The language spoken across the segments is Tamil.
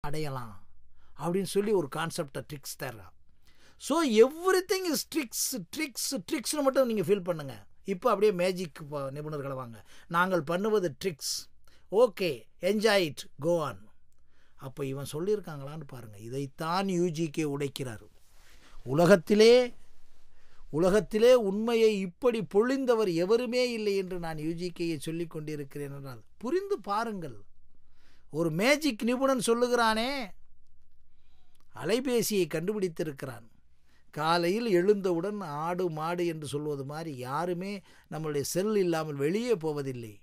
அடையலாம் அப்படின்னு சொல்லி ஒரு கான்செப்டை ட்ரிக்ஸ் தர்றான். ஸோ எவ்ரிதிங் இஸ் ட்ரிக்ஸ்னு மட்டும் நீங்கள் ஃபீல் பண்ணுங்கள். இப்போ அப்படியே மேஜிக் நிபுணர்களை வாங்க, நாங்கள் பண்ணுவது tricks, okay enjoy it, go on. அப்போ இவன் சொல்லியிருக்காங்களான்னு பாருங்கள். இதைத்தான் யூஜிகே உடைக்கிறார். உலகத்திலே உண்மையை இப்படி பொழிந்தவர் எவருமே இல்லை என்று நான் யூஜிகேயை சொல்லி கொண்டிருக்கிறேன் என்றால் புரிந்து பாருங்கள். ஒரு மேஜிக் நிபுணன் சொல்லுகிறானே, அலைபேசியை கண்டுபிடித்திருக்கிறான். காலையில் எழுந்தவுடன் ஆடு மாடு என்று சொல்வது மாதிரி யாருமே நம்மளுடைய செல் இல்லாமல் வெளியே போவதில்லை.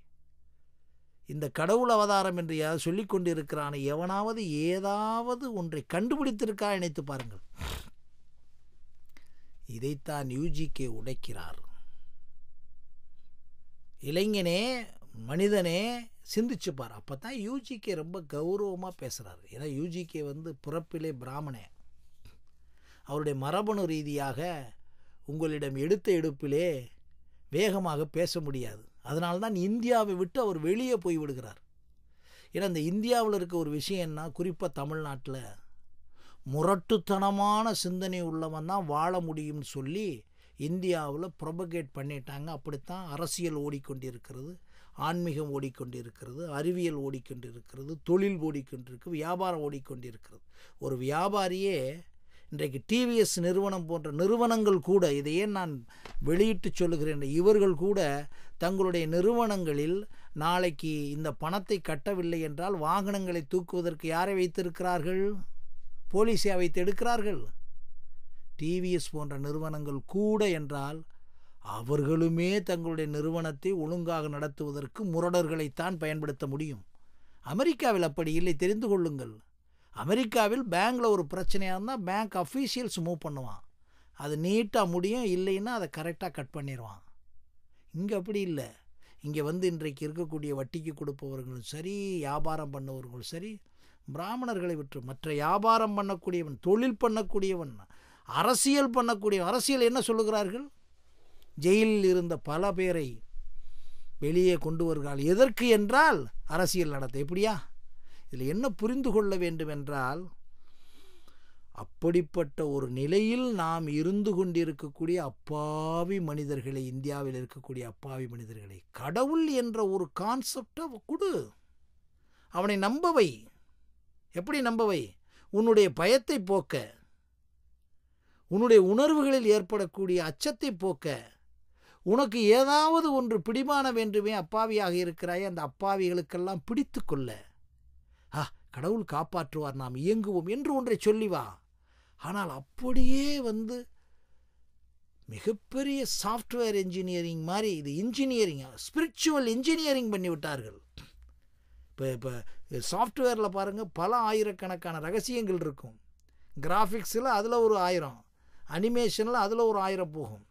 இந்த கடவுள் அவதாரம் என்று யார் சொல்லிக் கொண்டிருக்கிறான், எவனாவது ஏதாவது ஒன்றை கண்டுபிடித்திருக்கா நினைத்து பாருங்கள். இதைத்தான் யூஜிகே உடைக்கிறார். இளைஞனே, மனிதனே சிந்திச்சு பார். அப்போ தான் யூஜிகே ரொம்ப கௌரவமாக பேசுகிறாரு. ஏன்னா யூஜிகே பிறப்பிலே பிராமணே. அவருடைய மரபணு ரீதியாக உங்களிடம் எடுத்த எடுப்பிலே வேகமாக பேச முடியாது. அதனால்தான் இந்தியாவை விட்டு அவர் வெளியே போய் விடுகிறார். ஏன்னா இந்த இந்தியாவில் இருக்க ஒரு விஷயம்னா, குறிப்பாக தமிழ்நாட்டில் முரட்டுத்தனமான சிந்தனை உள்ளவன் தான் வாழ முடியும்னு சொல்லி இந்தியாவில் ப்ரொபகேட் பண்ணிட்டாங்க. அப்படித்தான் அரசியல் ஓடிக்கொண்டிருக்கிறது, ஆன்மீகம் ஓடிக்கொண்டிருக்கிறது, அறிவியல் ஓடிக்கொண்டிருக்கிறது, தொழில் ஓடிக்கொண்டிருக்கு, வியாபாரம் ஓடிக்கொண்டிருக்கிறது. ஒரு வியாபாரியே இன்றைக்கு டிவிஎஸ் நிறுவனம் போன்ற நிறுவனங்கள் கூட, இதையே நான் வெளியிட்டு சொல்லுகிறேன், இவர்கள் கூட தங்களுடைய நிறுவனங்களில் நாளைக்கு இந்த பணத்தை கட்டவில்லை என்றால் வாகனங்களை தூக்குவதற்கு யாரை வைத்திருக்கிறார்கள்? போலீஸை வைத்து எடுக்கிறார்கள். டிவிஎஸ் போன்ற நிறுவனங்கள் கூட என்றால் அவர்களுமே தங்களுடைய நிறுவனத்தை ஒழுங்காக நடத்துவதற்கு முரடர்களைத்தான் பயன்படுத்த முடியும். அமெரிக்காவில் அப்படி இல்லை, தெரிந்து கொள்ளுங்கள். அமெரிக்காவில் பேங்கில் ஒரு பிரச்சனையாக இருந்தால் பேங்க் அஃபீஷியல்ஸ் மூவ் பண்ணுவான். அது நீட்டாக முடியும், இல்லைன்னா அதை கரெக்டாக கட் பண்ணிடுவான். இங்கே அப்படி இல்லை. இங்கே இன்றைக்கு இருக்கக்கூடிய வட்டிக்கு கொடுப்பவர்களும் சரி, வியாபாரம் பண்ணவர்களும் சரி, பிராமணர்களை விட்டு மற்ற வியாபாரம் பண்ணக்கூடியவன், தொழில் பண்ணக்கூடியவன், அரசியல் பண்ணக்கூடியவன். அரசியல் என்ன சொல்லுகிறார்கள்? ஜெயிலில் இருந்த பல பேரை வெளியே கொண்டு வருகிறார்கள். எதற்கு என்றால் அரசியல் நடத்த. எப்படியா? இதில் என்ன புரிந்து கொள்ள வேண்டும் என்றால், அப்படிப்பட்ட ஒரு நிலையில் நாம் இருந்து கொண்டிருக்கக்கூடிய அப்பாவி மனிதர்களை, இந்தியாவில் இருக்கக்கூடிய அப்பாவி மனிதர்களை கடவுள் என்ற ஒரு கான்செப்டை கொடு, அவனை நம்பவை. எப்படி நம்பவை? உன்னுடைய பயத்தை போக்க, உன்னுடைய உணர்வுகளில் ஏற்படக்கூடிய அச்சத்தை போக்க, உனக்கு ஏதாவது ஒன்று பிடிமான வேண்டுமே, அப்பாவியாக இருக்கிறாயே, அந்த அப்பாவிகளுக்கெல்லாம் பிடித்து கொள்ள, கடவுள் காப்பாற்றுவார், நாம் இயங்குவோம் என்று ஒன்றை சொல்லி வா. ஆனால் அப்படியே மிகப்பெரிய சாஃப்ட்வேர் இன்ஜினியரிங் மாதிரி, இது இன்ஜினியரிங், ஸ்பிரிச்சுவல் இன்ஜினியரிங் பண்ணிவிட்டார்கள். இப்போ சாஃப்ட்வேரில் பாருங்கள், பல ஆயிரக்கணக்கான ரகசியங்கள் இருக்கும். கிராஃபிக்ஸில் அதில் ஒரு 1000, அனிமேஷனில் அதில் ஒரு 1000 போகும்.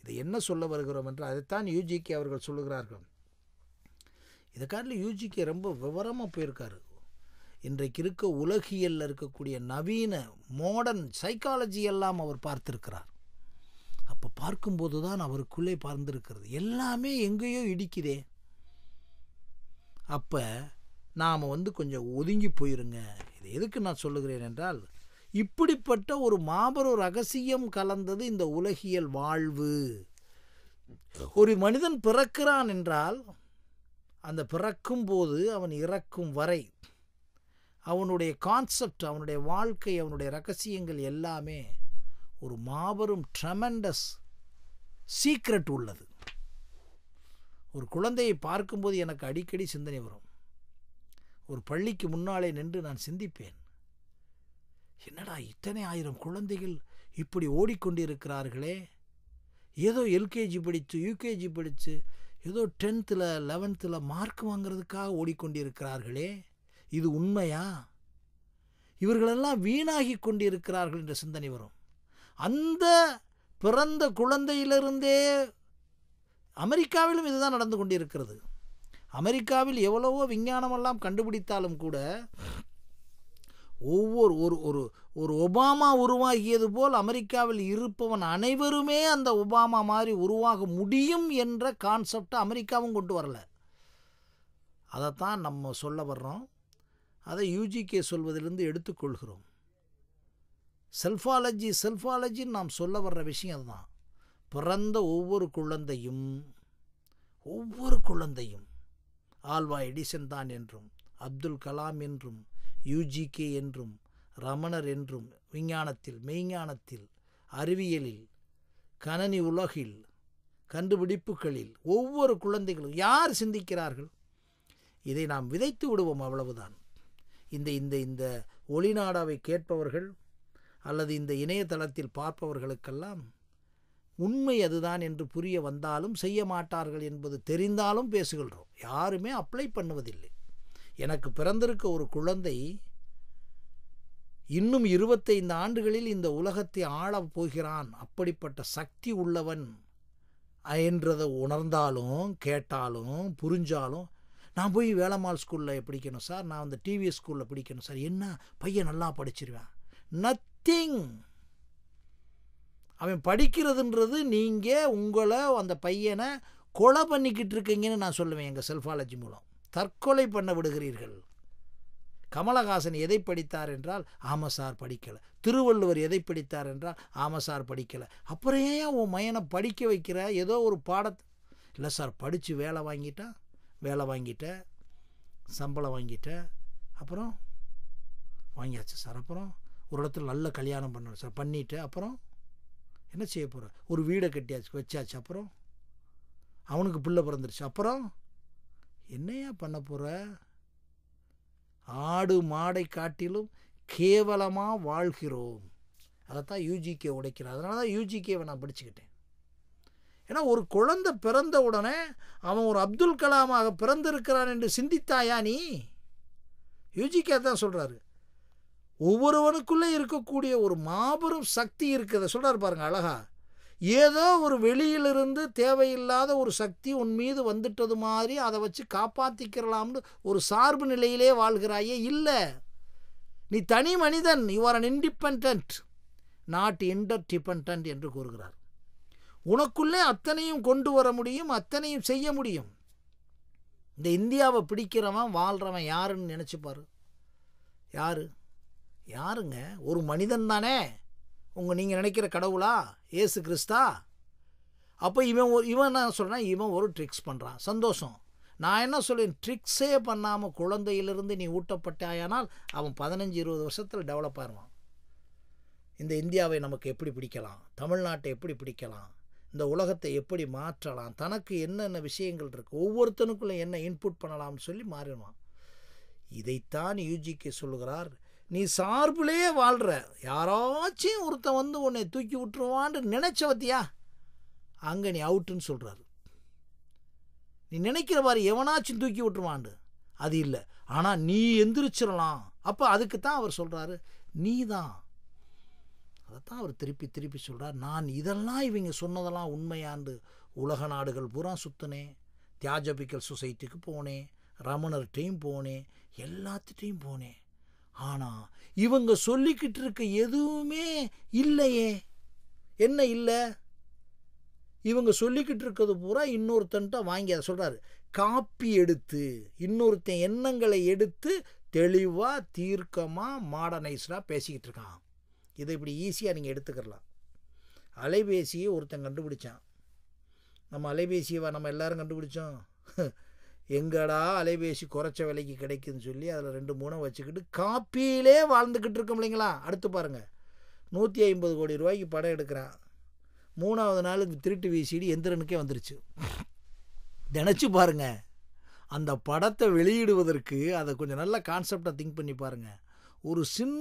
இதை என்ன சொல்ல வருகிறோம் என்றால், அதைத்தான் யூஜிகே அவர்கள் சொல்லுகிறார்கள். இதை காட்டில் யூஜிகே ரொம்ப விவரமாக போயிருக்காரு. இன்றைக்கு இருக்க உலகியலில் இருக்கக்கூடிய நவீன மாடர்ன் சைக்காலஜி எல்லாம் அவர் பார்த்திருக்கிறார். அப்போ பார்க்கும்போது தான் அவருக்குள்ளே பார்த்திருக்கிறது, எல்லாமே எங்கேயோ இடிக்குதே. அப்போ நாம் கொஞ்சம் ஒதுங்கி போயிருங்க. இது எதுக்கு நான் சொல்லுகிறேன் என்றால், இப்படிப்பட்ட ஒரு மாபெரும் ரகசியம் கலந்தது இந்த உலகியல் வாழ்வு. ஒரு மனிதன் பிறக்கிறான் என்றால், அந்த பிறக்கும் போது அவன் இறக்கும் வரை அவனுடைய கான்செப்ட், அவனுடைய வாழ்க்கை, அவனுடைய ரகசியங்கள் எல்லாமே ஒரு மாபெரும் ட்ரெமெண்டஸ் சீக்ரெட் உள்ளது. ஒரு குழந்தையை பார்க்கும்போது எனக்கு அடிக்கடி சிந்தனை வரும். ஒரு பள்ளிக்கு முன்னாலே நின்று நான் சிந்திப்பேன், என்னடா இத்தனை 1000 குழந்தைகள் இப்படி ஓடிக்கொண்டிருக்கிறார்களே, ஏதோ எல்கேஜி படித்து யூகேஜி படித்து ஏதோ 10th 11th மார்க் வாங்கிறதுக்காக ஓடிக்கொண்டிருக்கிறார்களே, இது உண்மையா? இவர்களெல்லாம் வீணாகி கொண்டிருக்கிறார்கள் என்ற சிந்தனை வரும். அந்த பிறந்த குழந்தையிலிருந்தே அமெரிக்காவிலும் இதுதான் நடந்து கொண்டிருக்கிறது. அமெரிக்காவில் எவ்வளவோ விஞ்ஞானமெல்லாம் கண்டுபிடித்தாலும் கூட ஒவ்வொரு ஒரு ஒபாமா உருவாகியது போல் அமெரிக்காவில் இருப்பவன் அனைவருமே அந்த ஒபாமா மாதிரி உருவாக முடியும் என்ற கான்செப்டை அமெரிக்காவும் கொண்டு வரல. அதைத்தான் நம்ம சொல்ல வர்றோம். அதை யூஜிகே சொல்வதிலிருந்து எடுத்துக்கொள்கிறோம். செல்ஃபாலஜின்னு நாம் சொல்ல வர்ற விஷயம் அதுதான். பிறந்த ஒவ்வொரு குழந்தையும் ஆல்வா எடிசன் தான் என்றும், அப்துல் கலாம் என்றும், யூஜிகே என்றும், ரமணர் என்றும், விஞ்ஞானத்தில், மெய்ஞானத்தில், அறிவியலில், கணனி உலகில், கண்டுபிடிப்புகளில் ஒவ்வொரு குழந்தைகளும் யார் சிந்திக்கிறார்கள்? இதை நாம் விதைத்து விடுவோம், அவ்வளவுதான். இந்த ஒளிநாடாவை கேட்பவர்கள் அல்லது இந்த இணையதளத்தில் பார்ப்பவர்களுக்கெல்லாம் உண்மை அதுதான் என்று புரிய வந்தாலும் செய்ய மாட்டார்கள் என்பது தெரிந்தாலும் பேசுகின்றோம். யாருமே அப்ளை பண்ணுவதில்லை. எனக்கு பிறந்திருக்க ஒரு குழந்தை இன்னும் 25 ஆண்டுகளில் இந்த உலகத்தை ஆளப் போகிறான், அப்படிப்பட்ட சக்தி உள்ளவன் என்றதை உணர்ந்தாலும் கேட்டாலும் புரிஞ்சாலும், நான் போய் வேலம்மாள் ஸ்கூலில் படிக்கணும் சார், நான் அந்த டிவிஎஸ் ஸ்கூலில் படிக்கணும் சார், என்ன பையன் நல்லா படிச்சிருவேன், நத்திங். அவன் படிக்கிறதுன்றது நீங்கள் உங்களை அந்த பையனை கொலை பண்ணிக்கிட்டு இருக்கீங்கன்னு நான் சொல்லுவேன். எங்கள் செல்ஃபாலஜி மூலம் தற்கொலை பண்ண விடுகிறீர்கள். கமலஹாசன் எதை படித்தார் என்றால், ஆமாம் சார் படிக்கலை. திருவள்ளுவர் எதை படித்தார் என்றால், ஆமாம் சார் படிக்கலை. அப்புறம் ஏன் உன் மையனை படிக்க வைக்கிற? ஏதோ ஒரு பாடத்தை இல்லை சார், படித்து வேலை வாங்கிட்ட சம்பளம் வாங்கிட்ட, அப்புறம் வாங்கியாச்சு சார், அப்புறம் ஒரு இடத்துல நல்ல கல்யாணம் பண்ணணும் சார், பண்ணிவிட்டு அப்புறம் என்ன செய்ய போகிற? ஒரு வீடை வச்சாச்சு, அப்புறம் அவனுக்கு பிள்ளை பிறந்துருச்சு, அப்புறம் என்னையா பண்ண போகிற? ஆடு மாடை காட்டிலும் கேவலமாக வாழ்கிறோம். அதைத்தான் யூஜிகே உடைக்கிறார். அதனால தான் யூஜிகேவை நான் படிச்சுக்கிட்டேன். ஏன்னா ஒரு குழந்தை பிறந்த உடனே அவன் ஒரு அப்துல் கலாமாக பிறந்திருக்கிறான் என்று சிந்தித்தாயா நீ? யூஜிகே தான் சொல்கிறாரு. ஒவ்வொருவனுக்குள்ளே இருக்கக்கூடிய ஒரு மாபெரும் சக்தி இருக்கிறத சொல்கிறார் பாருங்க அழகா. ஏதோ ஒரு வெளியிலிருந்து தேவையில்லாத ஒரு சக்தி உன் மீது வந்துட்டது மாதிரி அதை வச்சு காப்பாற்றிக்கிறலாம்னு ஒரு சார்பு நிலையிலே வாழ்கிறாயே. இல்லை, நீ தனி மனிதன். You are an independent, not interdependent என்று கூறுகிறார். உனக்குள்ளே அத்தனையும் கொண்டு வர முடியும், அத்தனையும் செய்ய முடியும். இந்த இந்தியாவை பிடிக்கிறவன் வாழ்கிறவன் யாருன்னு நினச்சிப்பாரு. யாருங்க? ஒரு மனிதன் தானே. நீங்கள் நினைக்கிற கடவுளா? ஏசு கிறிஸ்தா? அப்போ இவன் என்ன சொல்கிறான்? இவன் ஒரு ட்ரிக்ஸ் பண்ணுறான். சந்தோஷம். நான் என்ன சொல்லேன், ட்ரிக்ஸே பண்ணாமல் குழந்தையிலிருந்து நீ ஊட்டப்பட்டாயானால் அவன் 15-20 வருஷத்தில் டெவலப் ஆயிடுவான். இந்த இந்தியாவை நமக்கு எப்படி பிடிக்கலாம், தமிழ்நாட்டை எப்படி பிடிக்கலாம், இந்த உலகத்தை எப்படி மாற்றலாம், தனக்கு என்னென்ன விஷயங்கள் இருக்குது, ஒவ்வொருத்தனுக்குள்ளே என்ன இன்புட் பண்ணலாம்னு சொல்லி மாறிடுவான். இதைத்தான் யூஜிகே சொல்லுகிறார். நீ சார்புலேயே வாழ்கிற, யாராச்சும் ஒருத்தன் உன்னை தூக்கி விட்டுருவான்னு நினைச்சவத்தியா, அங்கே நீ அவுட்டுன்னு சொல்கிறாரு. நீ நினைக்கிற மாதிரி எவனாச்சும் தூக்கி விட்டுருவான்னு அது இல்லை. ஆனால் நீ எந்திரிச்சிடலாம். அப்போ அதுக்கு தான் அவர் சொல்கிறாரு, நீ தான். அதைத்தான் அவர் திருப்பி சொல்கிறார். நான் இதெல்லாம் இவங்க சொன்னதெல்லாம் உண்மையாண்டு உலக நாடுகள் பூரா சுற்றினேன், தியாஜபிக்கல் சொசைட்டிக்கு போனேன், ரமணர்கிட்டையும் போனேன், எல்லாத்துட்டையும் போனேன். ஆனால் இவங்க சொல்லிக்கிட்டு இருக்க எதுவுமே இல்லையே. என்ன இல்லை? இவங்க சொல்லிக்கிட்டு இருக்கிறது பூரா இன்னொருத்தன்ட்ட வாங்கி, அதை சொல்கிறாரு, காப்பி எடுத்து இன்னொருத்தன் எண்ணங்களை எடுத்து தெளிவாக தீர்க்கமாக மாடர்னைஸ்டாக பேசிக்கிட்டு இருக்கான். இதை இப்படி ஈஸியாக நீங்கள் எடுத்துக்கலாம். அலைபேசியை ஒருத்தன் கண்டுபிடிச்சான். நம்ம அலைபேசியை நம்ம எல்லோரும் கண்டுபிடிச்சோம். எங்கடா அலைபேசி குறைச்ச விலைக்கு கிடைக்குதுன்னு சொல்லி அதில் 2-3 வச்சுக்கிட்டு காப்பியிலே வாழ்ந்துக்கிட்டு இருக்கோம் இல்லைங்களா? அடுத்து பாருங்கள், 150 கோடி ரூபாய்க்கு படம் எடுக்கிறான். 3வது நாளுக்கு திருட்டு விசிடி எந்திரனுக்கே வந்துருச்சு. நினச்சி பாருங்கள், அந்த படத்தை வெளியிடுவதற்கு அதை கொஞ்சம் நல்ல கான்செப்டை திங்க் பண்ணி பாருங்கள். ஒரு சின்ன